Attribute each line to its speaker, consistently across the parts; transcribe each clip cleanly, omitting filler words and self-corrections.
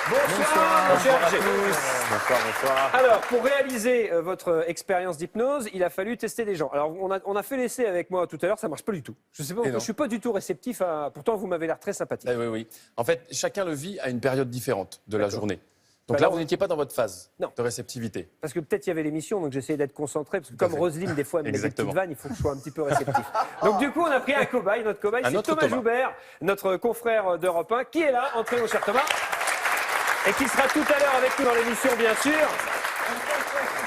Speaker 1: Bonsoir, cher Hergé.
Speaker 2: Bonsoir, bonsoir.
Speaker 1: Alors, pour réaliser votre expérience d'hypnose, il a fallu tester des gens. Alors, on a fait l'essai avec moi tout à l'heure, ça marche pas du tout. Je sais pas, je suis pas du tout réceptif à... Pourtant, vous m'avez l'air très sympathique.
Speaker 2: Oui, oui. En fait, chacun le vit à une période différente de la journée. Donc
Speaker 1: Bah
Speaker 2: là,
Speaker 1: non.
Speaker 2: vous n'étiez pas dans votre phase
Speaker 1: Non.
Speaker 2: de réceptivité.
Speaker 1: Parce que peut-être il y avait l'émission, donc j'essayais d'être concentré. Parce que comme
Speaker 2: fait.
Speaker 1: Roselyne, des fois, elle me met des
Speaker 2: Exactement.
Speaker 1: petites vannes, il faut que je sois un petit peu réceptif. Donc du coup, on a pris un cobaye. Notre cobaye,
Speaker 2: Un
Speaker 1: c'est
Speaker 2: autre
Speaker 1: Thomas
Speaker 2: Thomas.
Speaker 1: Joubert, notre confrère d'Europe 1, qui est là. Entrez, mon cher Thomas. Et qui sera tout à l'heure avec nous dans l'émission, bien sûr,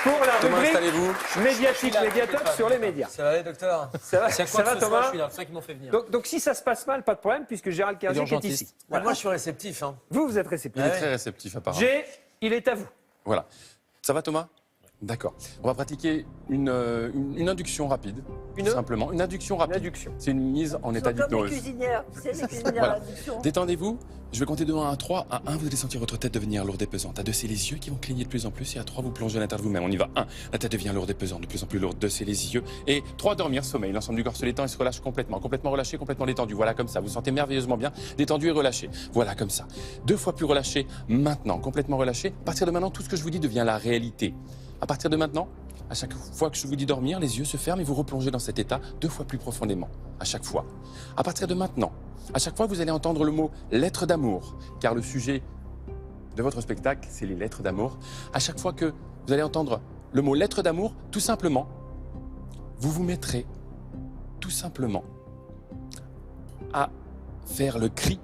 Speaker 1: pour la
Speaker 2: Thomas,
Speaker 1: rubrique
Speaker 2: installez-vous.
Speaker 1: médiatique, médiatoque sur les médias.
Speaker 3: Ça va aller, docteur?
Speaker 1: Ça va,
Speaker 3: C'est
Speaker 1: ça va
Speaker 3: ce soir,
Speaker 1: Thomas?
Speaker 3: je suis là, c'est ça qu'ils m'ont fait venir.
Speaker 1: Donc si ça se passe mal, pas de problème, puisque Gérald Kerzik est ici.
Speaker 3: Voilà. Moi, je suis réceptif. Hein.
Speaker 1: Vous êtes réceptif.
Speaker 2: Il est très réceptif, apparemment.
Speaker 1: G, il est à vous.
Speaker 2: Voilà. Ça va, Thomas? D'accord. On va pratiquer une induction rapide.
Speaker 1: Une
Speaker 2: tout simplement. Une induction rapide.
Speaker 1: Induction.
Speaker 2: C'est une mise en état
Speaker 4: Comme les
Speaker 2: d'hypnose.
Speaker 4: cuisinières, tu sais, les cuisinières
Speaker 2: Voilà.
Speaker 4: à l'addiction.
Speaker 2: Détendez-vous. Je vais compter de 1 à 3. À 1, vous allez sentir votre tête devenir lourde et pesante. À 2, c'est les yeux qui vont cligner de plus en plus. Et à 3, vous plongez à l'intérieur de vous-même. On y va. 1, la tête devient lourde et pesante, de plus en plus lourde. 2, c'est les yeux. Et 3, dormir, sommeil. L'ensemble du corps se détend et se relâche complètement. Complètement relâché, complètement détendu. Voilà, comme ça. Vous sentez merveilleusement bien, détendu et relâché. Voilà, comme ça. 2 fois plus relâché, maintenant. Complètement relâché. À partir de maintenant, tout ce que je vous dis devient la réalité. À partir de maintenant, à chaque fois que je vous dis dormir, les yeux se ferment et vous replongez dans cet état 2 fois plus profondément. À chaque fois. À partir de maintenant, à chaque fois, vous allez entendre le mot lettre d'amour, car le sujet de votre spectacle, c'est les lettres d'amour. À chaque fois que vous allez entendre le mot lettre d'amour, tout simplement, vous vous mettrez tout simplement à faire le cri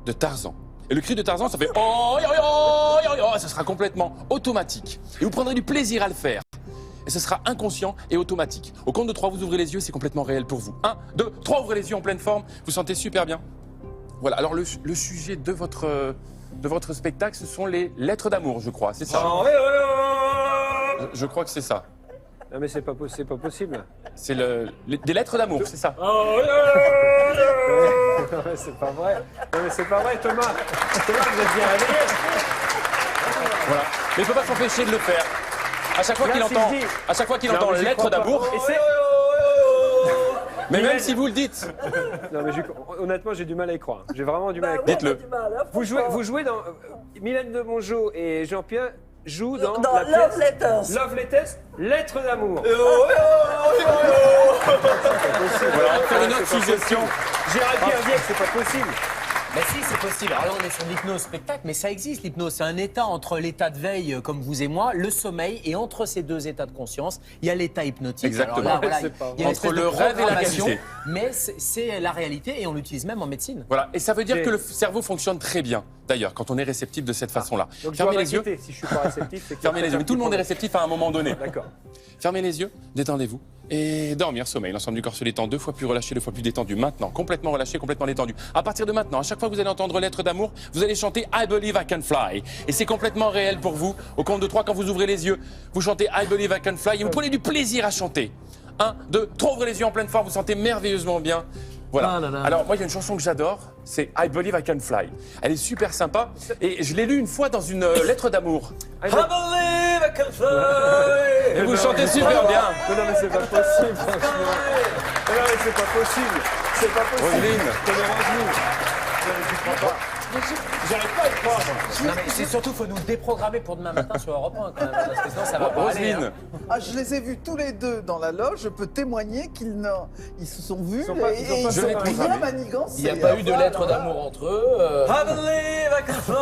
Speaker 2: de Tarzan. Et le cri de Tarzan, ça fait oh, yo, yo, yo, yo. Ça sera complètement automatique. Et vous prendrez du plaisir à le faire. Et ce sera inconscient et automatique. Au compte de 3, vous ouvrez les yeux, c'est complètement réel pour vous. 1, 2, 3, ouvrez les yeux en pleine forme. Vous sentez super bien. Voilà, alors le sujet de votre spectacle, ce sont les lettres d'amour, je crois, c'est ça. Je crois que c'est ça.
Speaker 1: Non mais c'est pas possible.
Speaker 2: C'est des lettres d'amour, c'est ça.
Speaker 1: Non mais c'est pas vrai. Non mais c'est pas vrai, Thomas. Thomas, vous êtes bien réveillé.
Speaker 2: Voilà. Mais il ne peut pas s'empêcher de le faire. À chaque fois
Speaker 1: Là,
Speaker 2: qu'il
Speaker 1: si
Speaker 2: entend,
Speaker 1: je dis-
Speaker 2: à chaque fois qu'il
Speaker 1: Non,
Speaker 2: entend
Speaker 1: mais j'y
Speaker 2: lettres
Speaker 1: crois pas.
Speaker 2: d'amour,
Speaker 1: Et c'est-
Speaker 2: mais
Speaker 1: Mylène.
Speaker 2: même si vous le dites,
Speaker 1: Non mais honnêtement, j'ai du mal à y croire. J'ai vraiment du mal à y
Speaker 4: Bah
Speaker 1: croire.
Speaker 4: ouais,
Speaker 2: Dites-le.
Speaker 4: t'as du mal, hein,
Speaker 1: Vous
Speaker 4: franchement.
Speaker 1: jouez dans Mylène de Mongeau et Jean-Pierre jouent dans
Speaker 4: Dans
Speaker 1: la
Speaker 4: Love
Speaker 1: pièce
Speaker 4: Letters.
Speaker 1: Love Letters, lettres d'amour.
Speaker 2: voilà, on va faire une autre suggestion.
Speaker 1: Gérald Kerzik, c'est pas possible.
Speaker 3: Mais si, c'est possible. Alors là, on est sur l'hypnose spectacle, mais ça existe, l'hypnose. C'est un état entre l'état de veille, comme vous et moi, le sommeil, et entre ces deux états de conscience, il y a l'état hypnotique.
Speaker 2: Exactement.
Speaker 3: Alors là, voilà,
Speaker 1: C'est pas
Speaker 3: il y a une
Speaker 2: Entre
Speaker 3: espèce de
Speaker 2: le rêve et la
Speaker 3: programmation,
Speaker 2: réalité.
Speaker 3: mais c'est la réalité, et on l'utilise même en médecine.
Speaker 2: Voilà, et ça veut dire
Speaker 1: J'ai-
Speaker 2: que le cerveau fonctionne très bien, d'ailleurs, quand on est réceptif de cette façon-là.
Speaker 1: Donc je dois
Speaker 2: Fermez les yeux,
Speaker 1: m'inquiéter si je suis pas réceptif. c'est qu'il y a
Speaker 2: fermez les yeux. Mais tout le monde est
Speaker 1: peut-être un
Speaker 2: réceptif à un moment donné.
Speaker 1: petit problème. D'accord.
Speaker 2: Fermez les yeux, détendez-vous et dormir, sommeil. L'ensemble du corps se détend 2 fois plus relâché, 2 fois plus détendu. Maintenant, complètement relâché, complètement détendu. À partir de maintenant, à chaque fois que vous allez entendre lettres d'amour, vous allez chanter I Believe I Can Fly. Et c'est complètement réel pour vous. Au compte de 3, quand vous ouvrez les yeux, vous chantez I Believe I Can Fly et vous prenez du plaisir à chanter. 1, 2, 3, ouvrez les yeux en pleine forme, vous sentez merveilleusement bien. Voilà.
Speaker 3: Ah là là.
Speaker 2: Alors, moi, il y a une chanson que j'adore, c'est I Believe I Can Fly. Elle est super sympa et je l'ai lue une fois dans une lettre d'amour.
Speaker 3: I believe I can fly.
Speaker 2: Et vous chantez super bien.
Speaker 1: Non mais c'est pas possible, franchement. Non mais c'est pas possible. C'est pas possible.
Speaker 2: Roselyne.
Speaker 1: Tenez, Roselyne. Non, mais j'y crois pas. J'arrive pas à y croire.
Speaker 3: Non, mais c'est surtout, il faut nous déprogrammer pour demain matin sur Europe 1 quand même, parce que sinon ça va pas aller.
Speaker 2: Roselyne.
Speaker 3: hein.
Speaker 5: Ah, je les ai vus tous les deux dans la loge. Je peux témoigner ils se sont vus
Speaker 1: Ils sont pas-
Speaker 5: et
Speaker 1: ils sont
Speaker 5: ils
Speaker 1: pas
Speaker 5: sont
Speaker 1: séparés.
Speaker 5: bien manigancés.
Speaker 6: Il n'y a pas eu de lettre d'amour entre eux.
Speaker 3: I believe I can fly.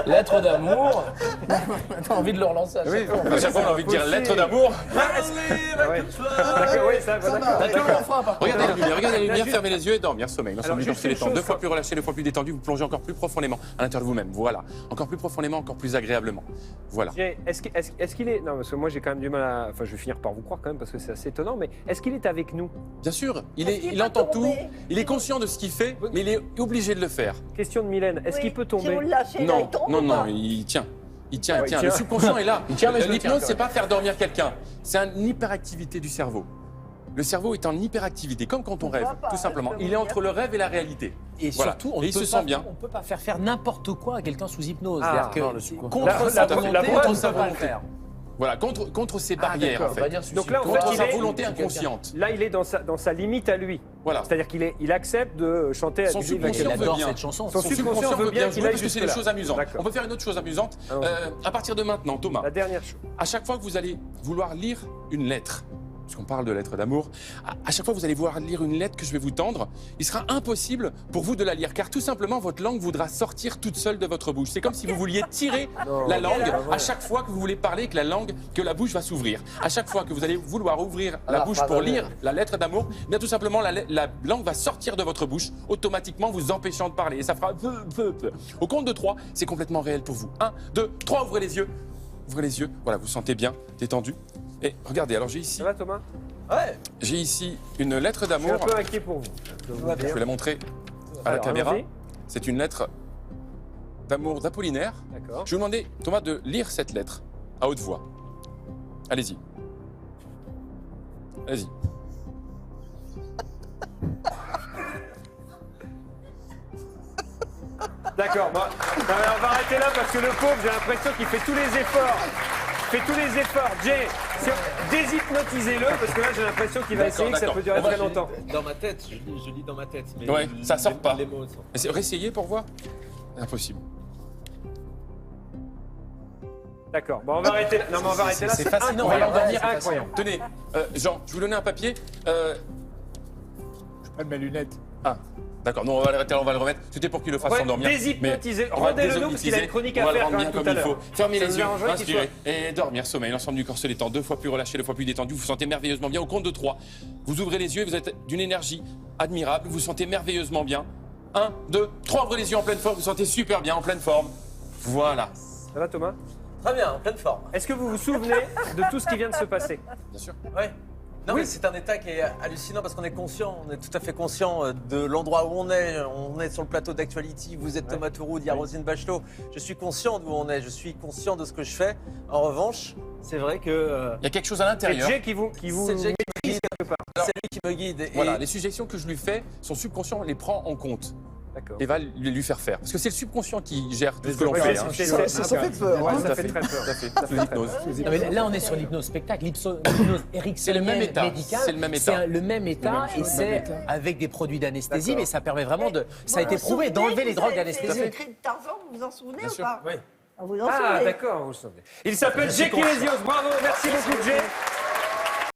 Speaker 6: Lettre d'amour. T'as envie de le relancer à chaque
Speaker 2: Oui,
Speaker 6: fois.
Speaker 2: à chaque fois on a envie de dire lettre d'amour.
Speaker 1: Ouais. D'accord, oui, ça,
Speaker 5: Ça
Speaker 1: d'accord.
Speaker 5: marche.
Speaker 2: Regardez la lumière, regardez la lumière,
Speaker 1: juste-
Speaker 2: fermez les yeux et dormir, sommeil.
Speaker 1: Alors,
Speaker 2: L'ensemble du corps
Speaker 1: juste
Speaker 2: se
Speaker 1: une
Speaker 2: détend.
Speaker 1: chose,
Speaker 2: 2 fois
Speaker 1: quand-
Speaker 2: plus relâché, 2 fois plus détendu, vous plongez encore plus profondément à l'intérieur de vous-même. Voilà. Encore plus profondément, encore plus agréablement. Voilà.
Speaker 1: Est-ce qu'il est... Non, parce que moi j'ai quand même du mal à... Enfin, je vais finir par vous croire quand même parce que c'est assez étonnant, mais est-ce qu'il est avec nous?
Speaker 2: Bien sûr,
Speaker 4: Est-ce qu'il
Speaker 2: il
Speaker 4: peut
Speaker 2: entend tout,
Speaker 4: tomber
Speaker 2: il est conscient de ce qu'il fait, mais il est obligé de le faire.
Speaker 1: Question de Mylène, est-ce
Speaker 4: Oui,
Speaker 1: qu'il peut
Speaker 4: Si vous
Speaker 1: tomber?
Speaker 4: le lâchez, là, il
Speaker 2: Non,
Speaker 4: tombe
Speaker 2: non,
Speaker 4: ou
Speaker 2: non,
Speaker 4: pas
Speaker 2: il tient. Il tient,
Speaker 1: Ouais,
Speaker 2: il tient.
Speaker 1: il
Speaker 2: Le
Speaker 1: tient.
Speaker 2: subconscient est là.
Speaker 6: Il tient, mais je le tiens,
Speaker 2: L'hypnose,
Speaker 6: quand
Speaker 2: c'est pas faire dormir quelqu'un. C'est une hyperactivité du cerveau. Le cerveau est en hyperactivité, comme quand on rêve,
Speaker 4: voit pas,
Speaker 2: tout simplement.
Speaker 4: je peux
Speaker 2: Il
Speaker 4: vous
Speaker 2: est
Speaker 4: dire.
Speaker 2: entre le rêve et la réalité.
Speaker 3: Et
Speaker 2: Voilà.
Speaker 3: surtout, on
Speaker 2: Et
Speaker 3: ne
Speaker 2: il se
Speaker 3: peut
Speaker 2: sent
Speaker 3: pas-
Speaker 2: bien.
Speaker 3: on peut pas faire n'importe quoi à quelqu'un sous hypnose.
Speaker 1: Ah,
Speaker 3: C'est-à-dire
Speaker 2: non,
Speaker 3: que
Speaker 2: le
Speaker 3: c'est
Speaker 2: subconscient.
Speaker 3: contre sa
Speaker 1: La
Speaker 3: volonté,
Speaker 1: preuve,
Speaker 3: on ne peut pas le
Speaker 2: volonté.
Speaker 3: faire.
Speaker 2: Voilà, contre ces barrières, en fait.
Speaker 1: Donc là, en
Speaker 2: Contre
Speaker 1: fait,
Speaker 2: sa
Speaker 1: il est,
Speaker 2: volonté inconsciente.
Speaker 1: là, il est dans sa limite à lui.
Speaker 2: Voilà.
Speaker 1: C'est-à-dire qu'il accepte de chanter à
Speaker 2: Son
Speaker 1: Didier
Speaker 2: subconscient
Speaker 1: Vaquet.
Speaker 2: veut
Speaker 3: adore
Speaker 2: bien.
Speaker 3: cette chanson.
Speaker 1: Son subconscient veut bien qu'il
Speaker 2: jouer
Speaker 1: aille
Speaker 2: parce que c'est des
Speaker 1: jusque-là.
Speaker 2: choses amusantes.
Speaker 1: D'accord.
Speaker 2: On peut faire une autre chose amusante.
Speaker 1: Allons-y.
Speaker 2: À partir de maintenant, Thomas,
Speaker 1: La dernière chose.
Speaker 2: à chaque fois que vous allez vouloir lire une lettre, puisqu'on parle de lettres d'amour, à chaque fois que vous allez vouloir lire une lettre que je vais vous tendre, il sera impossible pour vous de la lire, car tout simplement, votre langue voudra sortir toute seule de votre bouche. C'est comme si vous vouliez tirer la langue à chaque fois que vous voulez parler, que la bouche va s'ouvrir. À chaque fois que vous allez vouloir ouvrir la bouche pour lire la lettre d'amour, bien tout simplement, la langue va sortir de votre bouche, automatiquement vous empêchant de parler. Et ça fera peu. Au compte de 3, c'est complètement réel pour vous. 1, 2, 3, ouvrez les yeux. Ouvrez les yeux, voilà, vous sentez bien, détendu. Et regardez, alors j'ai ici,
Speaker 1: Ça va, Thomas?
Speaker 2: j'ai ici une lettre
Speaker 1: Je suis un
Speaker 2: d'amour.
Speaker 1: peu inquiet pour vous.
Speaker 2: Je vais la montrer à la
Speaker 1: Alors,
Speaker 2: caméra.
Speaker 1: allons-y.
Speaker 2: C'est une lettre d'amour d'Apollinaire.
Speaker 1: D'accord.
Speaker 2: Je vais vous demander, Thomas, de lire cette lettre à haute voix. Allez-y. Allez-y.
Speaker 1: D'accord, bon, on va arrêter là parce que le pauvre, j'ai l'impression qu'il fait tous les efforts. Jay, déshypnotisez-le parce que là, j'ai l'impression qu'il va
Speaker 2: D'accord,
Speaker 1: essayer que ça
Speaker 2: d'accord.
Speaker 1: peut durer
Speaker 2: On va-
Speaker 1: très longtemps.
Speaker 6: Dans ma tête, je lis dans ma tête. Mais
Speaker 2: Ouais, ça sort pas.
Speaker 6: Les mots sortent.
Speaker 2: Réessayez pour voir. Impossible.
Speaker 1: D'accord, bon, on va arrêter. Non, mais on va arrêter là.
Speaker 3: c'est fascinant,
Speaker 1: incroyable,
Speaker 3: on va l'endormir,
Speaker 1: c'est incroyable.
Speaker 2: Tenez, Jean, je vous donnais un papier.
Speaker 4: Je prends mes lunettes.
Speaker 2: Ah, d'accord. Non, on va le remettre. C'était pour qu'il le fasse
Speaker 1: Ouais,
Speaker 2: s'endormir.
Speaker 1: déshypnotisez.
Speaker 2: Mais on va
Speaker 1: Rendez-le-nous parce qu'il a une
Speaker 2: déshypnotiser,
Speaker 1: chronique
Speaker 2: on
Speaker 1: à
Speaker 2: va le
Speaker 1: faire
Speaker 2: rendre
Speaker 1: quand
Speaker 2: bien
Speaker 1: même tout
Speaker 2: comme
Speaker 1: à
Speaker 2: il
Speaker 1: l'heure.
Speaker 2: faut. Fermez
Speaker 1: Ça
Speaker 2: les
Speaker 1: nous
Speaker 2: yeux,
Speaker 1: arrangerait qu'il
Speaker 2: inspirez et dormir, sommeil. L'ensemble du corps se détend. 2 fois plus relâché, 2 fois plus détendu. Vous vous sentez merveilleusement bien. Au compte de 3, vous ouvrez les yeux. Vous êtes d'une énergie admirable. Vous vous sentez merveilleusement bien. 1, 2, 3, ouvrez les yeux en pleine forme. Vous vous sentez super bien en pleine forme. Voilà.
Speaker 1: Ça va, Thomas?
Speaker 6: Très bien, en pleine forme.
Speaker 1: Est-ce que vous vous souvenez de tout ce qui vient de se passer?
Speaker 2: Bien sûr.
Speaker 6: Ouais. Non, mais c'est un état qui est hallucinant parce qu'on est conscient, on est tout à fait conscient de l'endroit où on est. On est sur le plateau d'Actuality, vous êtes Thomas Touroud, il y a Roselyne Bachelot. Je suis conscient d'où on est, je suis conscient de ce que je fais. En revanche, c'est vrai que
Speaker 2: Il y a quelque chose à
Speaker 1: C'est
Speaker 2: l'intérieur.
Speaker 1: Jay qui vous
Speaker 6: c'est Jay qui me guide.
Speaker 1: quelque part.
Speaker 6: C'est lui qui me guide. Et
Speaker 2: Voilà, les suggestions que je lui fais, son subconscient les prend en compte
Speaker 1: D'accord.
Speaker 2: et va lui faire faire. Parce que c'est le subconscient qui gère tout ce que l'on
Speaker 1: Ouais,
Speaker 2: fait.
Speaker 1: c'est-
Speaker 2: hein.
Speaker 1: c'est-
Speaker 5: Ça fait peur.
Speaker 1: Ouais,
Speaker 5: hein.
Speaker 1: ça fait très peur.
Speaker 2: Tout à fait. C'est l'hypnose.
Speaker 3: Non, mais là, on est sur l'hypnose spectacle, l'hypnose
Speaker 2: C'est le même état.
Speaker 3: médicale.
Speaker 2: C'est le même état.
Speaker 3: Le même état et c'est avec des produits d'anesthésie, mais ça permet vraiment de. Ça a été prouvé d'enlever les drogues
Speaker 7: C'est
Speaker 3: d'anesthésie.
Speaker 7: écrit de Tarzan, vous vous en souvenez
Speaker 2: Bien
Speaker 7: ou
Speaker 2: sûr.
Speaker 7: pas
Speaker 6: Oui.
Speaker 7: Vous vous en
Speaker 1: Ah,
Speaker 7: souvenez
Speaker 1: d'accord, vous le savez. Il s'appelle Jay Kilesios. Bravo, merci beaucoup, Jay.